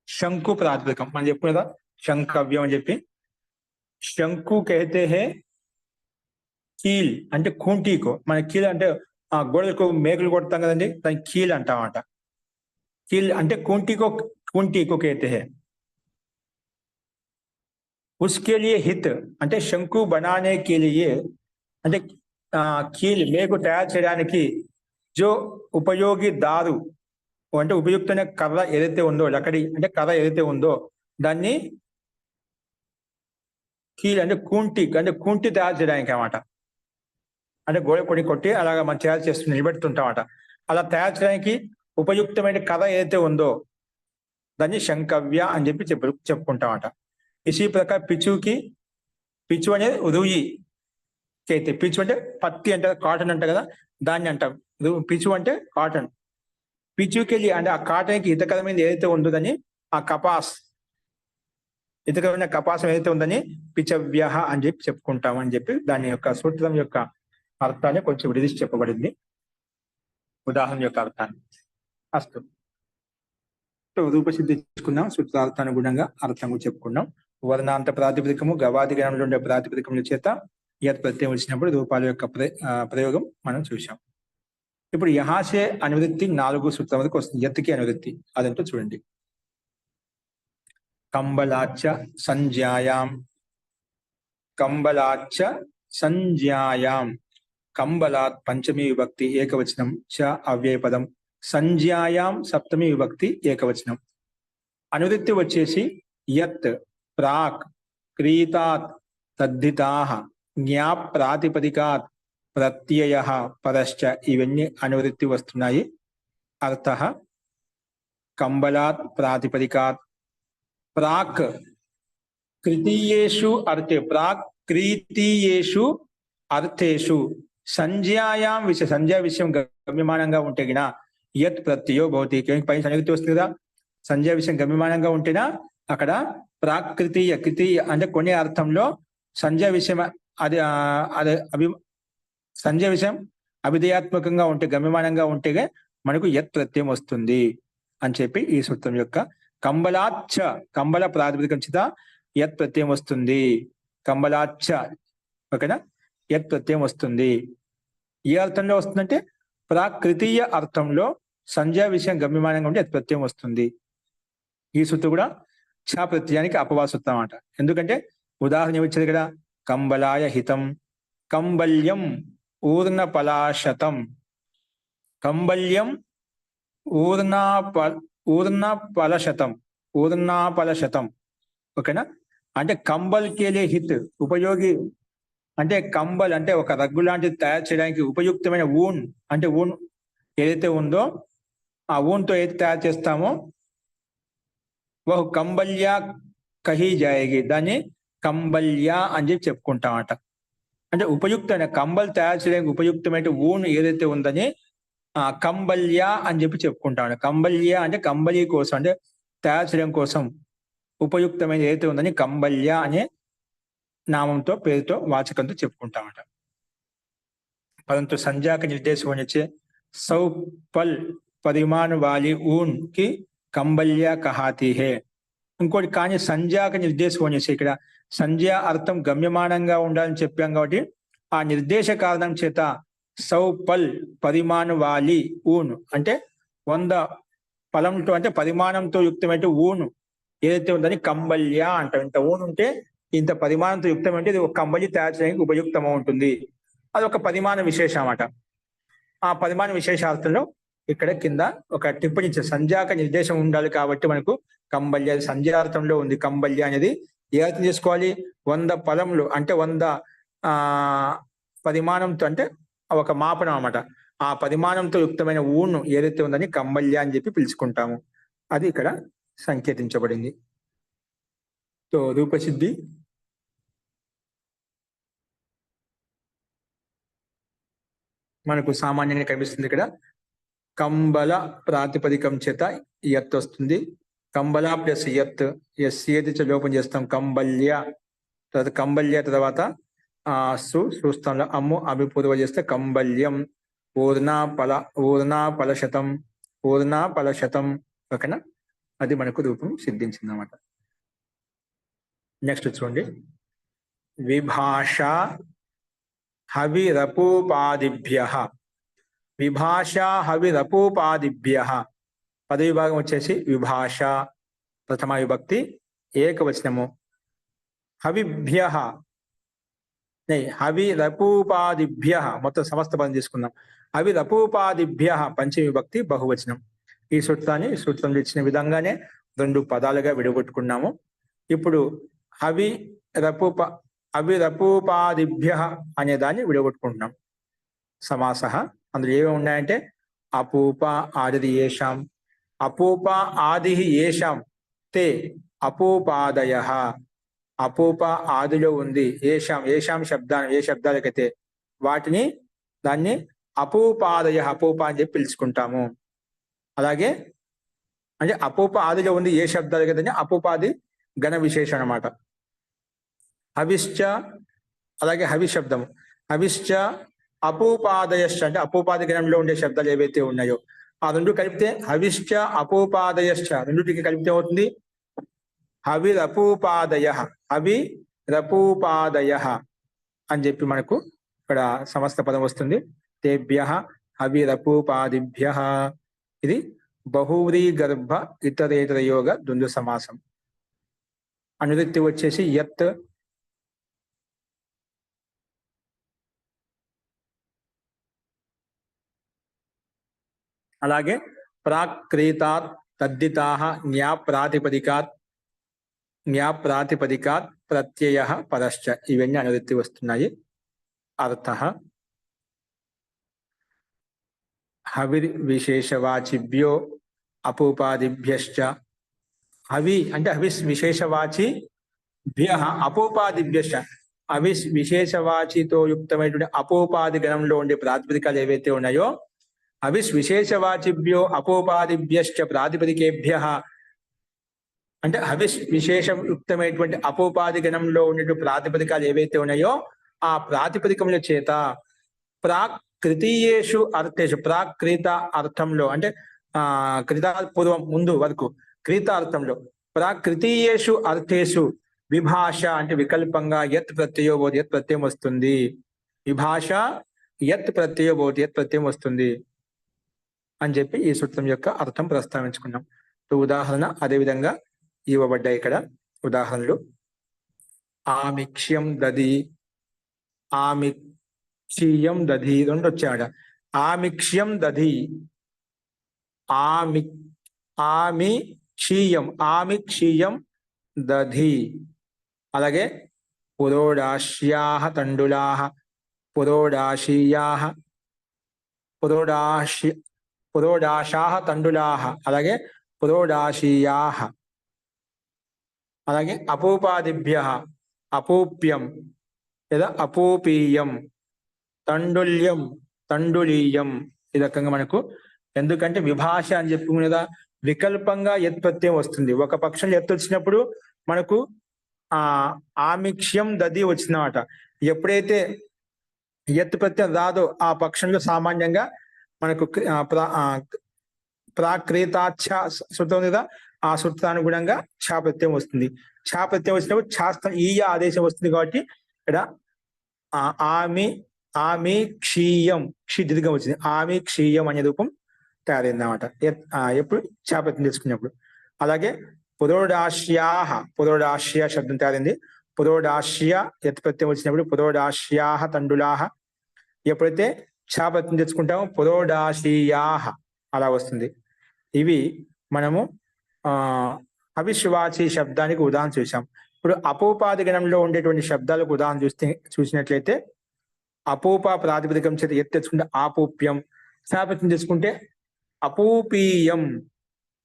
శంకు ప్రాతిపదికం మనం చెప్పు కదా, శంకవ్యం అని చెప్పి. శంకు కైతే హే కీల్ అంటే కుంటీకో, మన కీల్ అంటే ఆ గోడలకు మేకులు కొడతాం కదండి, దానికి కీల్ అంటామట. కీల్ అంటే కుంటీకో కైతే హే. उसके लिए हित అంటే శంకు బనానే కే లియే అంటే కీల్ మేకు తయారు చేయడానికి జో ఉపయోగి దారు అంటే ఉపయుక్తమైన కర్ర ఏదైతే ఉందో, లకడి అంటే కర్ర ఏదైతే ఉందో దాన్ని కీల్ అంటే కుంటి తయారు చేయడానికి అన్నమాట. అంటే గోడ కొట్టి అలాగా మనం తయారు చేస్తూ నిలబెడుతుంటామట. అలా తయారు చేయడానికి ఉపయుక్తమైన కర్ర ఏదైతే ఉందో దాన్ని శంకవ్య అని చెప్పి చెప్పుకుంటామట. ఇసి ప్రకారం పిచ్చు అనేది రుయి కైతే, పిచ్చు అంటే పత్తి అంటే కాటన్ అంట కదా, దాన్ని అంటాం. పిచ్చు అంటే కాటన్. పిచ్చుకెళ్ళి అంటే ఆ కాటన్కి హితకరమైనది ఏదైతే ఉందో దాన్ని ఆ హితకరమైన కపాసం ఏదైతే ఉందని పిచవ్య అని చెప్పి చెప్పుకుంటాం అని చెప్పి దాని యొక్క సూత్రం యొక్క అర్థాన్ని కొంచెం విడిచి చెప్పబడింది, ఉదాహరణ యొక్క అర్థాన్ని. అస్తు రూపసిద్ధి తీసుకున్నాం, సూత్రార్థానుగుణంగా అర్థం చెప్పుకున్నాం. వర్ణాంత ప్రాతిపదికము, గవాది గణంలో ఉండే ప్రాతిపదికముల చేత యత్ ప్రత్యయం వచ్చినప్పుడు రూపాల యొక్క ప్రయోగం మనం చూసాం. ఇప్పుడు యహాసే అనువృత్తి 4 సూత్రం వరకు వస్తుంది. యత్కి అనువృత్తి అదంటూ చూడండి. కంబలాచ్చ సంజ్ఞాయాం, కంబలాత్ పంచమీ విభక్తి ఏకవచనం చ అవ్యయపదం, సంజ్ఞాయాం సప్తమి విభక్తి ఏకవచనం. అనువృత్తి వచ్చేసి యత్, ప్రాక్, క్రీతాత్, తద్ధితాః, జ్ఞాప్ ప్రాతిపదికాత్, ప్రత్యయ, పరశ్చ ఇవన్నీ అనువృత్తి వస్తున్నాయి. అర్థః కంబలాత్ ప్రాతిపదికాత్, ప్రాక్ క్రితీయేషు అర్థే, ప్రాక్ క్రీతీయేషు అర్థేషు సంజ్ఞాయాం సంజ్ఞా విషయం గమ్యమానంగా ఉంటే గిన యత్ ప్రత్యయో భవతి. పై సంయుక్తి వస్తుంది కదా, సంజ్ఞా విషయం గమ్యమానంగా ఉంటేనా అక్కడ ప్రాకృతీయ అంటే కొన్ని అర్థంలో సంజ్ఞా విషయం సంజ్ఞా విషయం అభిధేయాత్మకంగా ఉంటే గమ్యమానంగా ఉంటే మనకు యత్ ప్రత్యయం వస్తుంది అని చెప్పి ఈ సూత్రం యొక్క కంబలాచ్చ, కంబల ప్రాతిపదికం చేత యత్ ప్రత్యయం వస్తుంది. కంబలాచ్చ ఓకేనా, యత్ ప్రత్యయం వస్తుంది. ఏ అర్థంలో వస్తుందంటే ప్రాకృతీయ అర్థంలో సంజ్ఞా విషయం గమ్యమానంగా ఉంటే యత్ ప్రత్యయం వస్తుంది. ఈ సూత్రం కూడా ఛ ప్రత్యయానికి అపవాద సూత్రం అన్నమాట. ఎందుకంటే ఉదాహరణ ఏమిచ్చారు ఇక్కడ, కంబలాయ హితం, కంబల్యం ఊర్ణపలాశతం, కంబల్యం ఊర్ణపలశతం ఓకేనా. అంటే కంబల్ కేలే హిత్ ఉపయోగి అంటే కంబల్ అంటే ఒక రగ్గు లాంటిది తయారు చేయడానికి ఉపయుక్తమైన ఊన్ అంటే ఊన్ ఏదైతే ఉందో ఆ ఊన్తో ఏదైతే తయారు చేస్తామో వహు కంబల్యా కహీ జాయేగి, దాన్ని కంబల్యా అని చెప్పి చెప్పుకుంటామట. అంటే ఉపయుక్తమైన కంబల్ తయారు చేయడానికి ఉపయుక్తమైన ఊన్ ఏదైతే ఉందని కంబల్యా అని చెప్పి చెప్పుకుంటామట. కంబల్యా అంటే కంబలి కోసం అంటే తయారు చేయడం కోసం ఉపయుక్తమైన ఏదైతే ఉందని కంబల్యా అనే నామంతో పేరుతో వాచకంతో చెప్పుకుంటామట. పరంతు संज्ञा का निर्देश होने से सौ पल परिमाण वाली ऊन की कंबलिया कहती है. ఇంకోటి కానీ సంజ్ఞాక నిర్దేశం అనేసి ఇక్కడ సంజ్ఞా అర్థం గమ్యమానంగా ఉండాలని చెప్పాం కాబట్టి ఆ నిర్దేశ కారణం చేత సౌ పల్ పరిమాణ వాలి ఊను అంటే 100 పలంతో అంటే పరిమాణంతో యుక్తమైన ఊను ఏదైతే ఉందని కంబల్య అంటాం. ఇంత ఊను ఉంటే ఇంత పరిమాణంతో యుక్తమంటే ఇది ఒక కంబలి తయారు చేయడానికి ఉపయుక్తంగా ఉంటుంది. అది ఒక పరిమాణ విశేషం అన్నమాట. ఆ పరిమాణ విశేషార్థంలో ఇక్కడ కింద ఒక టిప్పణి సంజ్ఞాక నిర్దేశం ఉండాలి కాబట్టి మనకు కంబల్య సంజ్ఞార్థంలో ఉంది. కంబల్య అనేది ఏ అర్థం చేసుకోవాలి, 100 పదములు అంటే 100 పరిమాణంతో అంటే ఒక మాపనం అన్నమాట. ఆ పరిమాణంతో యుక్తమైన ఊను ఏదైతే ఉందని కంబల్య అని చెప్పి పిలుచుకుంటాము. అది ఇక్కడ సంకేతించబడింది. సో రూపసిద్ధి మనకు సామాన్యంగా కనిపిస్తుంది. ఇక్కడ కంబల ప్రాతిపదికం చేత యత్ వస్తుంది, కంబల ప్లస్ యత్, ఎస్ లోపం చేస్తాం. కంబల్య, తర్వాత కంబల్య తర్వాత సుస్థంలో అమ్ము అభిపూర్వ చేస్తే కంబల్యం. ఊర్నా ఫలశతం ఓకేనా, అది మనకు రూపం సిద్ధించింది అన్నమాట. నెక్స్ట్ చూడండి, విభాష హవిరపూపాదిభ్యః. విభాష హవిరపూపాదిభ్యః పదవి భాగం వచ్చేసి విభాష, ప్రథమ విభక్తి ఏకవచనము. హవిభ్యః హవిరపూపాదిభ్యః మొత్తం సమస్త పదం తీసుకుందాం. హవిరపూపాదిభ్యః పంచమి విభక్తి బహువచనం. ఈ సూత్రంలో ఇచ్చిన విధంగానే రెండు పదాలుగా విడగొట్టుకున్నాము. ఇప్పుడు హవిరపూపాదిభ్యః అనే దాన్ని విడగొట్టుకుంటున్నాం. సమాస అందులో ఏమేమి ఉన్నాయంటే అపూప ఆది ఏషాం, అపూప ఆది ఏషాం తే అపూపాదయః. అపూప ఆదిలో ఉంది, ఏషాం శబ్దాన్ని ఏ శబ్దాలకైతే వాటిని దాన్ని అపూపాదయ అపూప అని చెప్పి పిలుచుకుంటాము. అలాగే అంటే అపూప ఆదిలో ఉంది ఏ శబ్దాలకైతే అపూపాది గణ విశేషం అన్నమాట. హవిశ్చ అలాగే హవి శబ్దము, హవిశ్చ అపూపాదయశ్చ అంటే అపూపాది గణంలో ఉండే శబ్దాలు ఏవైతే ఉన్నాయో ఆ రెండు కలిపితే హవిశ్చ అపూపాదయశ్చ రెండుటికి కలిపితే అవుతుంది హవిరపూపాదయః. హవిరపూపాదయః అని చెప్పి మనకు ఇక్కడ సమస్త పదం వస్తుంది. తేభ్యః హవిరపూపాదిభ్యః. ఇది బహువ్రీ గర్భ ఇతరేతర యోగ ద్వంద్వ సమాసం. అనువృత్తి వచ్చేసి యత్, అలాగే ప్రాక్రీతాత్, తద్దితాః, జ్ఞాప్రాతిపదికాత్ ప్రత్యయః పరశ్చ. ఇవన్నీ అనువృత్తి వస్తున్నాయి. అర్థః హవిర్విశేషవాచిభ్యో అపూపాదిభ్యశ్చ. హవి అంటే హవిస్ విశేషవాచి, భ్యః అపూపాదిభ్యశ్చ హవిస్ విశేషవాచితో యుక్తమైనటువంటి అపూపాది గణంలో ఉండే ప్రాతిపదికలు ఏవైతే ఉన్నాయో హవిస్ విశేషవాచిభ్యో అపూపాదిభ్యశ్చ ప్రాతిపదికేభ్యః అంటే హవిస్ విశేషయుక్తమైనటువంటి అపూపాది గణంలో ఉన్నటువంటి ప్రాతిపదికలు ఏవైతే ఉన్నాయో ఆ ప్రాతిపదికముల చేత ప్రాకృతీయేషు అర్థేషు, ప్రాక్రీత అర్థంలో అంటే క్రీతా పూర్వం ముందు వరకు క్రీత అర్థంలో ప్రాకృతీయేషు అర్థేషు విభాష అంటే వికల్పంగా యత్ ప్రత్యయో భవతి, యత్ ప్రత్యయం వస్తుంది. విభాష యత్ ప్రత్యయో భవతి, యత్ ప్రత్యయం వస్తుంది అని చెప్పి ఈ సూత్రం యొక్క అర్థం ప్రస్తావించుకున్నాం. ఉదాహరణ అదేవిధంగా ఇవ్వబడ్డాయి ఇక్కడ ఉదాహరణలు. ఆమిక్ష్యం దధి, ఆమిక్షీయం దధి రెండు వచ్చాడ. ఆమిక్ష్యం దధి, ఆమిక్షీయం దధి. అలాగే పురోడాశ్యాః తండులాః, పురోడాశీయాః, పురోడాశాః తండులాః, అలాగే పురోడాశీయాః. అలాగే అపూపాదిభ్యః అపూప్యం లేదా అపూపీయం, తండుల్యం తండులీయం. ఈ రకంగా మనకు ఎందుకంటే విభాష అని చెప్పుకునేదా వికల్పంగా యత్ ప్రత్యయం వస్తుంది. ఒక పక్షంలో ఎత్తు వచ్చినప్పుడు మనకు ఆమిక్ష్యం దది వచ్చిందన్నమాట. ఎప్పుడైతే యత్ ప్రత్యయం రాదో ఆ పక్షంలో సామాన్యంగా మనకు ప్రాక్రీతాచ్ఛ సూత్రం కదా, ఆ సూత్రానుగుణంగా ఛా ప్రత్యయం వస్తుంది. ఛా ప్రత్యయం వచ్చినప్పుడు ఛాస్త్రం ఈయ ఆదేశం వస్తుంది. కాబట్టి ఇక్కడ ఆమి క్షీయం, క్షి దీర్ఘం వచ్చింది, ఆమి క్షీయం అనే రూపం తయారైంది అన్నమాట ఎప్పుడు ఛా ప్రత్యయం తీసుకున్నప్పుడు. అలాగే పురోడాశ్య శబ్దం తయారైంది. పురోడాశ్య యత్ ప్రత్యయం వచ్చినప్పుడు పురోడాశ్యాః తండులాః. ఎప్పుడైతే ఛా ప్రత్యయం తెచ్చుకుంటామో పురోడాశీయాః అలా వస్తుంది. ఇవి మనము అవిశ్వాచి శబ్దానికి ఉదాహరణ చూసాం. ఇప్పుడు అపూపాది గణంలో ఉండేటువంటి శబ్దాలకు ఉదాహరణ చూసినట్లయితే అపూప ప్రాతిపదికం చేత ఎత్తు తెచ్చుకుంటే ఆపూప్యం, ఛా ప్రత్యయం తెచ్చుకుంటే అపూపీయం.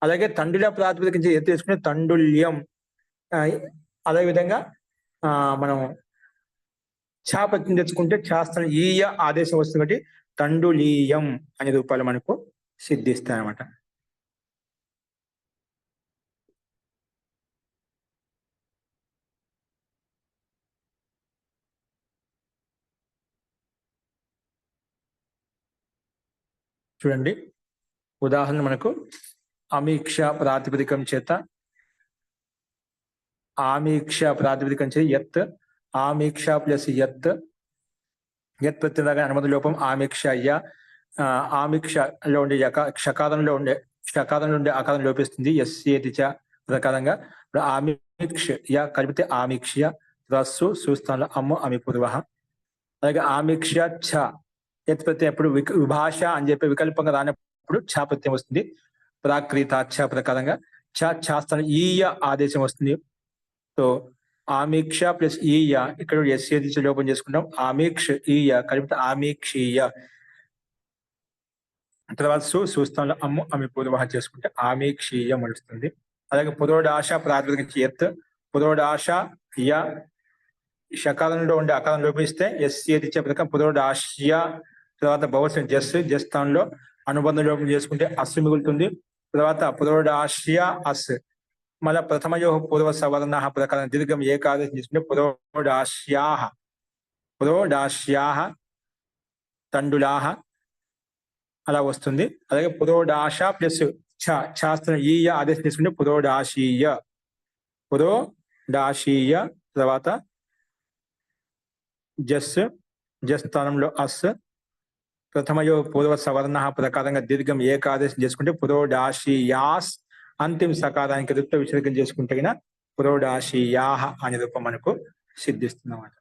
అలాగే తండుల ప్రాతిపదికం చేత ఎత్తు తెచ్చుకుంటే తండుల్యం. అదేవిధంగా మనం ఛా ప్రత్యయం తెచ్చుకుంటే ఛాస్త్రం ఈయ ఆదేశం వస్తుంది కాబట్టి తండులీయం అనే రూపాలు మనకు సిద్ధిస్తాయి అన్నమాట. చూడండి, ఉదాహరణ మనకు ఆమీక్ష ప్రాతిపదికం చేత యత్, ఆమీక్ష ప్లస్ యత్ ప్రత్యేక అనుమతి లోపం ఆమీక్ష అయ్య, ఆమీక్షలో ఉండే షకారంలో ఉండే ఆకారం లోపిస్తుంది ఎస్ఏతి చ ప్రకారంగా. ఆమీక్ష య కలిపితే ఆమీక్ష్య, రస్సు సుస్థానంలో అమ్ము అమిపూర్వ. అలాగే ఆమీక్ష ఛ యత్ ప్రత్యయం ఎప్పుడు విభాష అని చెప్పి వికల్పంగా రానప్పుడు ఛ ప్రత్యయం వస్తుంది. ప్రాక్రీతాచ్ఛ ప్రకారంగా ఛాస్థానం ఈయ ఆదేశం వస్తుంది. సో ఆమీక్ష ప్లస్ ఈయ ఇక్కడ ఎస్ఏది లోపం చేసుకుంటాం. ఆమీక్ష ఈయ కలిపితే ఆమీక్షీయ. తర్వాత సుస్థానంలో అమ్ము అమి పూర్వ చేసుకుంటే ఆమీక్షీయం వస్తుంది. అలాగే పురోడాశ ప్రాతిపదిక ఎత్, పురోడాశ య షకారంలో ఉండే ఆకారం లోపిస్తే ఎస్ఏది ప్రకారం పురోడాశ్య. తర్వాత భవసం జస్ స్థానంలో అనుబంధం లోపం చేసుకుంటే అస్సు మిగులుతుంది. తర్వాత పురోడాశ్య అస్. మళ్ళా ప్రథమయో పూర్వ సవర్ణ ప్రకారం దీర్ఘం ఏకాదశి తీసుకుంటే పురోడాశ్యాహ తండులాహ అలా వస్తుంది. అలాగే పురోడాశ ప్లస్ ఛాస్త్రం ఈయ ఆదేశం తీసుకుంటే పురోడాశీయ. తర్వాత జస్ స్థానంలో అస్. ప్రథమయో పూర్వ సవర్ణ ప్రకారంగా దీర్ఘం ఏకాదశి చేసుకుంటే పురోడాశీయాస్. అంతిమ సకారానికి రుక్త విసర్గం చేసుకుంటే పురోడాశీయాహ అనే రూపం మనకు సిద్ధిస్తున్నమాట.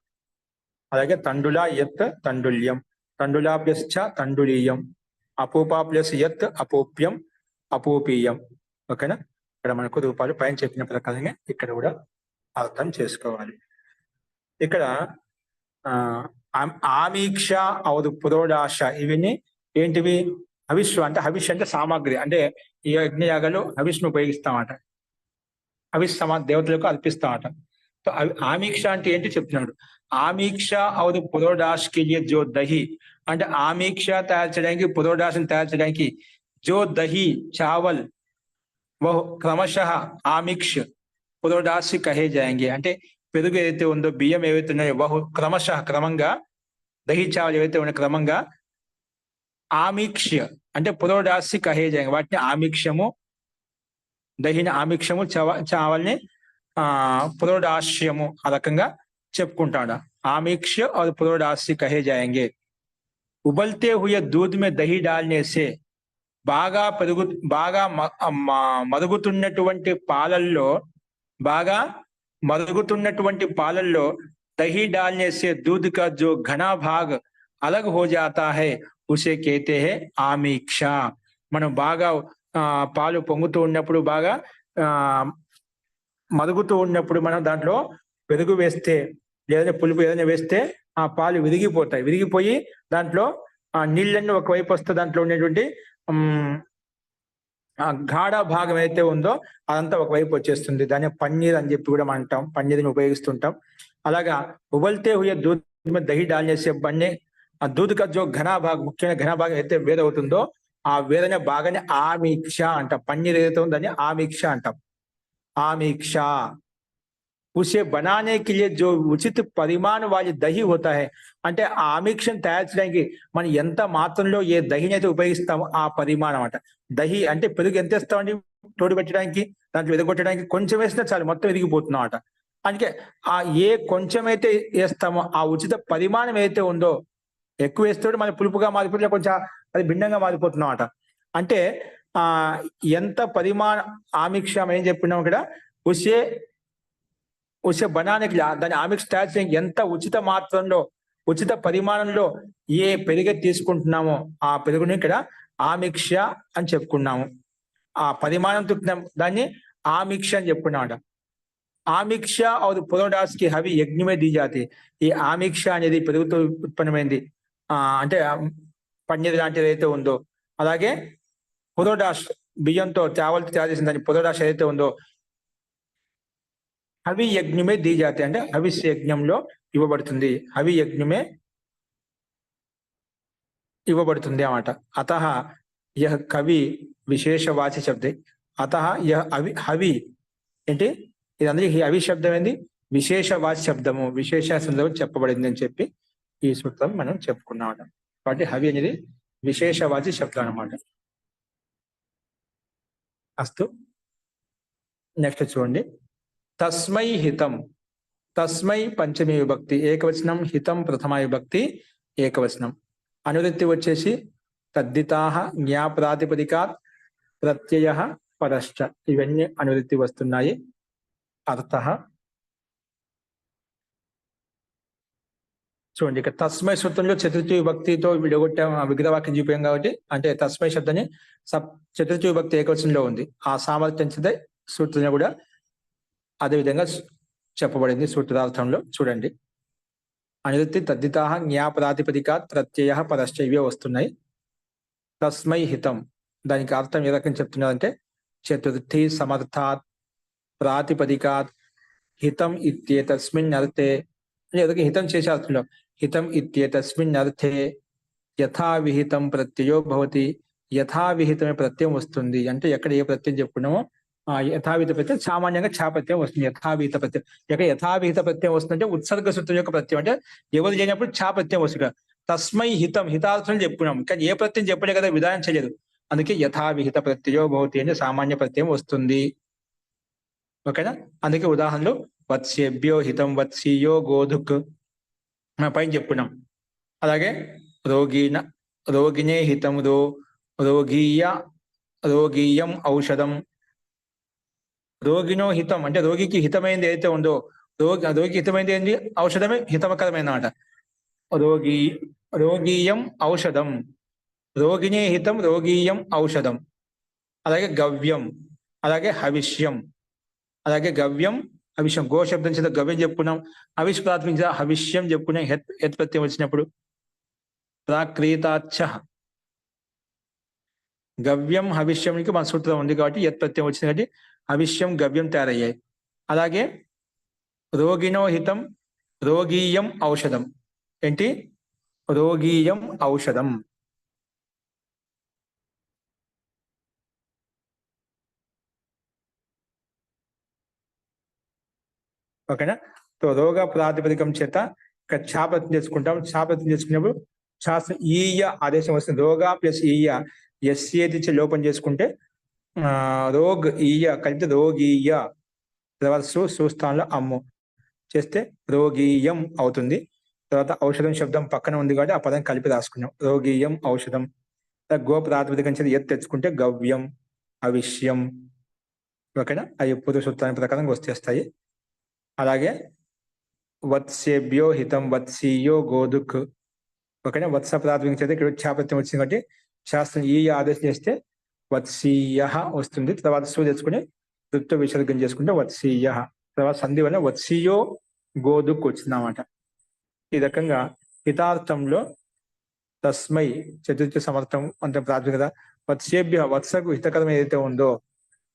అలాగే తండులా యత్ తండుల్యం, తండులా ప్లస్ ఛ తండులీయం, అపూపా ప్లస్ యత్ అపూప్యం అపూపీయం. ఓకేనా? ఇక్కడ మనకు రూపాలు పైన చెప్పిన ప్రకారంగా ఇక్కడ కూడా అర్థం చేసుకోవాలి. ఇక్కడ ఆమీక్ష అవదు పురోడాశ ఇవన్నీ ఏంటివి? హవిష్సు అంటే సామాగ్రి, అంటే ఈ యజ్ఞయాగాలు హవిష్ను ఉపయోగిస్తామట, హవిష్ దేవతలకు అర్పిస్తామట. సో ఆమీక్ష అంటే ఏంటి చెప్తున్నాడు. ఆమీక్ష అవదు పురోడాశ్ కి జో దహి అంటే ఆమీక్ష తయారు చేయడానికి, పురోడాశను తయారు చేయడానికి జో దహి చావల్ వహ్ క్రమశః ఆమీక్ష పురోడాశి కహే జాయంగే. అంటే పెరుగు ఏదైతే ఉందో, బియ్యం ఏవైతే ఉన్నాయో వహు క్రమశః క్రమంగా, దహి చావల్ ఏవైతే ఉన్నాయో క్రమంగా, ఆమీక్ష్య అంటే పురోడాసి కహే జాయంగే వాటిని ఆమీక్షము, దహిని ఆమీక్షము, చావల్ని పురోడాశ్యము ఆ రకంగా చెప్పుకుంటాడు. ఆమీక్ష और पुरोडासी कहे जाएंगे. उबलते हुए दूध में दही डालने से బాగా మరుగుతున్నటువంటి పాలల్లో दही डालने से दूध का जो घना भाग अलग हो जाता है उसे कहते हैं ఆమీక్ష. మనం బాగా పాలు పొంగుతూ ఉన్నప్పుడు, బాగా మరుగుతూ ఉన్నప్పుడు మనం దాంట్లో పెరుగు వేస్తే లేదంటే పులుపు ఏదైనా వేస్తే ఆ పాలు విరిగిపోయి దాంట్లో నీళ్ళన్నీ ఒకవైపు వస్తే దాంట్లో ఉండేటువంటి గాఢ భాగం అయితే ఉందో అదంతా ఒకవైపు వచ్చేస్తుంది. దాన్ని పన్నీర్ అని చెప్పి కూడా అంటాం, పన్నీర్ని ఉపయోగిస్తుంటాం. అలాగా ఉబల్తే హుయే దూద్ మే దహి డాల్నే సే బన్నే ఆ దూద్ కా జో ఘనా భాగం, ముఖ్యమైన ఘన భాగం అయితే వేరవుతుందో ఆ వేరనే భాగాన్ని ఆమీక్ష అంటాం. పన్నీర్ ఏదైతే ఉందో దాన్ని ఆమీక్ష అంటాం. ఆమీక్ష उसे बनाने के लिए जो उचित परिमाण वाली दही होता है అంటే ఆ ఆమీక్షను తయారు చేయడానికి మనం ఎంత మాత్రంలో ఏ దహిని అయితే ఉపయోగిస్తామో ఆ పరిమాణం అంట. దహి అంటే పెరుగు ఎంత వేస్తామండి తోడు పెట్టడానికి, దాంట్లో ఎదగొట్టడానికి కొంచెం వేసినా చాలు, మొత్తం ఎదిగిపోతున్నాం అంట. అందుకే ఆ ఏ కొంచెం అయితే వేస్తామో ఆ ఉచిత పరిమాణం ఏదైతే ఉందో, ఎక్కువ వేస్తే మన పులుపుగా మారిపోతే కొంచెం అది భిన్నంగా మారిపోతున్నాం అంట. అంటే ఎంత పరిమాణ ఆమీక్ష ఏం చెప్పినాం ఇక్కడ, ఉసే బనానికి దాని ఆమీక్ష తయారు చేయడానికి ఎంత ఉచిత మాత్రంలో, ఉచిత పరిమాణంలో ఏ పెరుగు తీసుకుంటున్నామో ఆ పెరుగుని ఇక్కడ ఆమీక్ష అని చెప్పుకున్నాము. ఆ పరిమాణం దాన్ని ఆమీక్ష అని చెప్పుకున్నామట. ఆమీక్ష और पुरोडास की हवि यज्ञ में दी जाती. ఈ ఆమీక్ష అనేది పెరుగుతో ఉత్పన్నమైంది, అంటే పన్నీర్ లాంటిది ఏదైతే ఉందో. అలాగే పురోడాస్ బియ్యంతో చావల్తో తయారు చేసిన దాని పురోడాస్ ఏదైతే ఉందో హవి యజ్ఞమే దీ జాతి అంటే హవిస్ యజ్ఞంలో ఇవ్వబడుతుంది, హవి యజ్ఞమే ఇవ్వబడుతుంది అన్నమాట. అతః యహ్ కవి విశేషవాచి శబ్దే. అతః యహ్ హవి ఏంటి ఇదందరి ఈ హవి శబ్దం ఏంది, విశేషవాచి శబ్దము, విశేష సందర్భం చెప్పబడింది అని చెప్పి ఈ సూత్రం మనం చెప్పుకున్నాం. కాబట్టి హవి అనేది విశేషవాచి శబ్దం అన్నమాట. అస్తు. నెక్స్ట్ చూడండి, తస్మై హితం. తస్మై పంచమీ విభక్తి ఏకవచనం, హితం ప్రథమా విభక్తి ఏకవచనం. అనువృత్తి వచ్చేసి తద్దితాః జ్ఞా ప్రాతిపదికాత్ ప్రత్యయః పరశ్చ. ఇవన్నీ అనువృత్తి వస్తున్నాయి. అర్థః చూడండి, ఇక తస్మై సూత్రంలో చతుర్థి విభక్తితో విడగొట్టాం, విగ్రహవాక్యం చూపాం కాబట్టి, అంటే తస్మై శబ్దాన్ని చతుర్థి విభక్తి ఏకవచనంలో ఉంది. ఆ సామర్థ్యంచే సూత్రంలో కూడా అదే విధంగా చెప్పబడింది సూత్రార్థంలో. చూడండి, అనువృత్తి తద్దితాః జ్ఞా ప్రాతిపదికాత్ ప్రత్యయః పరశ్చ ఇవే వస్తున్నాయి. తస్మై హితం, దానికి అర్థం ఏ రకంగా చెప్తున్నారంటే చతుర్థి సమర్థాత్ ప్రాతిపదికాత్ హితం ఇత్యేతస్మిన్ అర్థే. ఏదైతే హితం చేసే అర్థంలో హితం ఇత్యేతస్మిన్ అర్థే యథావిహితం ప్రత్యయో భవతి. యథావిహితమే ప్రత్యయం వస్తుంది. అంటే ఎక్కడ ఏ ప్రత్యయం చెప్పుకున్నామో ఆ యథావిహిత ప్రత్యయం సామాన్యంగా ఛా ప్రత్యయం వస్తుంది. యథావిహిత ప్రత్యయం ఎక్కడ యథావిహిత ప్రత్యయం వస్తుందంటే ఉత్సర్గ సూత్రం యొక్క ప్రత్యయం, అంటే ఎవరు చేయనప్పుడు ఛా ప్రత్యయం వస్తుంది. తస్మై హితం, హితార్థం చెప్పుకున్నాం కానీ ఏ ప్రత్యయం చెప్పలే కదా, విధానం చేయలేదు. అందుకే యథావిహిత ప్రత్యయో భవతి అంటే సామాన్య ప్రత్యయం వస్తుంది. ఓకేనా. అందుకే ఉదాహరణలు వత్స్యేభ్యో హితం వత్సీయో గోధుక్ మనం పైన చెప్పుకున్నాం. అలాగే రోగిణే హితం రోగీయం ఔషధం. రోగినో హితం అంటే రోగికి హితమైనది ఏదైతే ఉందో, రోగికి హితమైనది ఏంటి, ఔషధమే హితకరమైన మాట. రోగీయం ఔషధం, రోగిణే హితం రోగీయం ఔషధం. అలాగే గవ్యం, అలాగే హవిష్యం, అలాగే గవ్యం హవిష్యం. గో శబ్దం చేత గవ్యం చెప్పుకున్నాం, హవిష్ ప్రాథమిక హవిష్యం చెప్పుకున్నాం. హెత్ ప్రత్యయం వచ్చినప్పుడు ప్రాక్రీతాచ్ఛ గవ్యం హవిష్యంకి మన సూత్రం ఉంది కాబట్టి యత్ ప్రత్యయం వచ్చింది కాబట్టి హవిష్యం గవ్యం తయారయ్యాయి. అలాగే రోగిణో హితం రోగీయం ఔషధం. ఏంటి, రోగీయం ఔషధం. ఓకేనా. సో రోగ ప్రాతిపదికం చేత ఇక్కడ ఛాపత్యం చేసుకుంటాం. ఛాపత్యం చేసుకున్నప్పుడు శాస్త్రం ఈయ ఆదేశం వస్తుంది. రోగ ప్లస్ ఈయ ఎస్ఏది లోపం చేసుకుంటే రోగ్ ఈయ కలిపితే రోగీయ, తర్వాత సుస్థానంలో అమ్ము చేస్తే రోగీయం అవుతుంది. తర్వాత ఔషధం శబ్దం పక్కన ఉంది కాబట్టి ఆ పదం కలిపి రాసుకున్నాం, రోగీయం ఔషధం. గో ప్రాతిపదికం చేత ఎత్ తెచ్చుకుంటే గవ్యం అవిష్యం. ఓకేనా, అవి పూర్వ సూత్రాన్ని ప్రకారం వచ్చేస్తాయి. అలాగే వత్స్యేభ్యో హితం వత్సీయో గోధుక్. ఓకేనా, వత్స ప్రాతిపదికం చేత ఇక్కడ ఛాపత్యం వచ్చింది కాబట్టి శాస్త్రం ఈ ఆదేశం చేస్తే వత్సీయ వస్తుంది. తర్వాత సు తెచ్చుకుని వృత్త విసర్గం చేసుకుంటే వత్సీయ. తర్వాత సంధి వల్ల వత్సీయో గోధుక్ వచ్చిందన్నమాట. ఈ రకంగా హితార్థంలో తస్మై చతుర్థి సమర్థం అంత ప్రాథమికత. వత్స్యేభ్య వత్సకు హితకరం ఏదైతే ఉందో,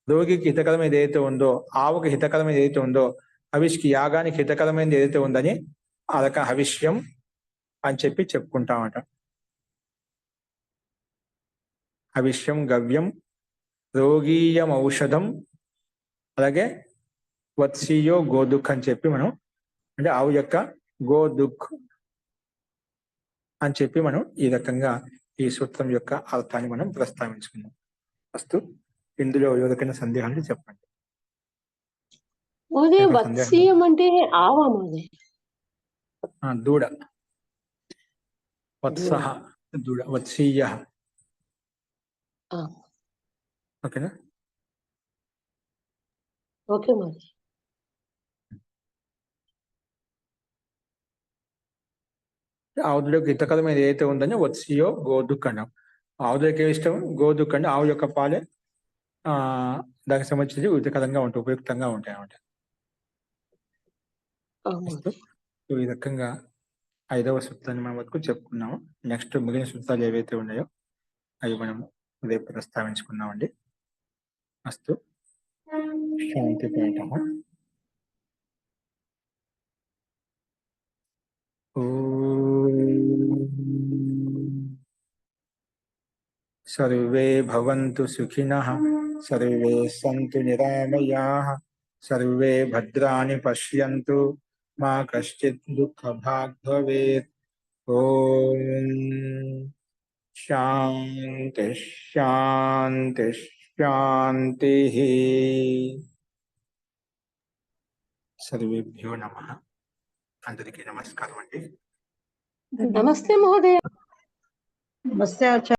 రోగికి హితకరమైనది ఏదైతే ఉందో, ఆవుకి హితకరమైనది ఏదైతే ఉందో, హవిష్కి యాగానికి హితకరమైనది ఏదైతే ఉందని ఆ రకం హవిష్యం అని చెప్పి చెప్పుకుంటామట. హవిష్యం గవ్యం రోగీయం ఔషధం, అలాగే వత్సీయో గోదుక్ అని చెప్పి మనం, అంటే ఆవు యొక్క గోదుక్ అని చెప్పి మనం ఈ రకంగా ఈ సూత్రం యొక్క అర్థాన్ని మనం ప్రస్తావించుకున్నాం. అస్తు, ఇందులో ఎవరికైనా సందేహాలు చెప్పండి. వత్సీయం అంటే ఆవా మాదే దూడ, వత్సః దూడ, వత్సీయ. ఓకేనా. ఓకే మరి. ఆవులకు హితకరమైన ఏదైతే ఉందని వత్సీయో గోదుక్ అన్నాం. ఆవులకు ఏమి ఇష్టం, గోదుక్ అంటే ఆవు యొక్క పాలే దానికి సంబంధించి హితకరంగా ఉంటాయి, ఉపయుక్తంగా ఉంటాయి అన్నమాట. ఈ రకంగా 5వ సూత్రాన్ని మనం వరకు చెప్పుకున్నాము. నెక్స్ట్ మిగిలిన సూత్రాలు ఏవైతే ఉన్నాయో అవి మనం రేపు ప్రస్తావించుకున్నామండి. అస్తు, శాంతి పాఠః. సర్వే భవంతు సుఖినః, సర్వే సంతు నిరామయాః, సర్వే భద్రాణి పశ్యంతు, మా కశ్చిత్ దుఃఖభాగ్ భవేత్. ఓం శాంతి శాంతి శాంతి. సర్వేభ్యో నమః. అందరికీ నమస్కారం అండి. నమస్తే మహోదయ. నమస్తే ఆచార్య.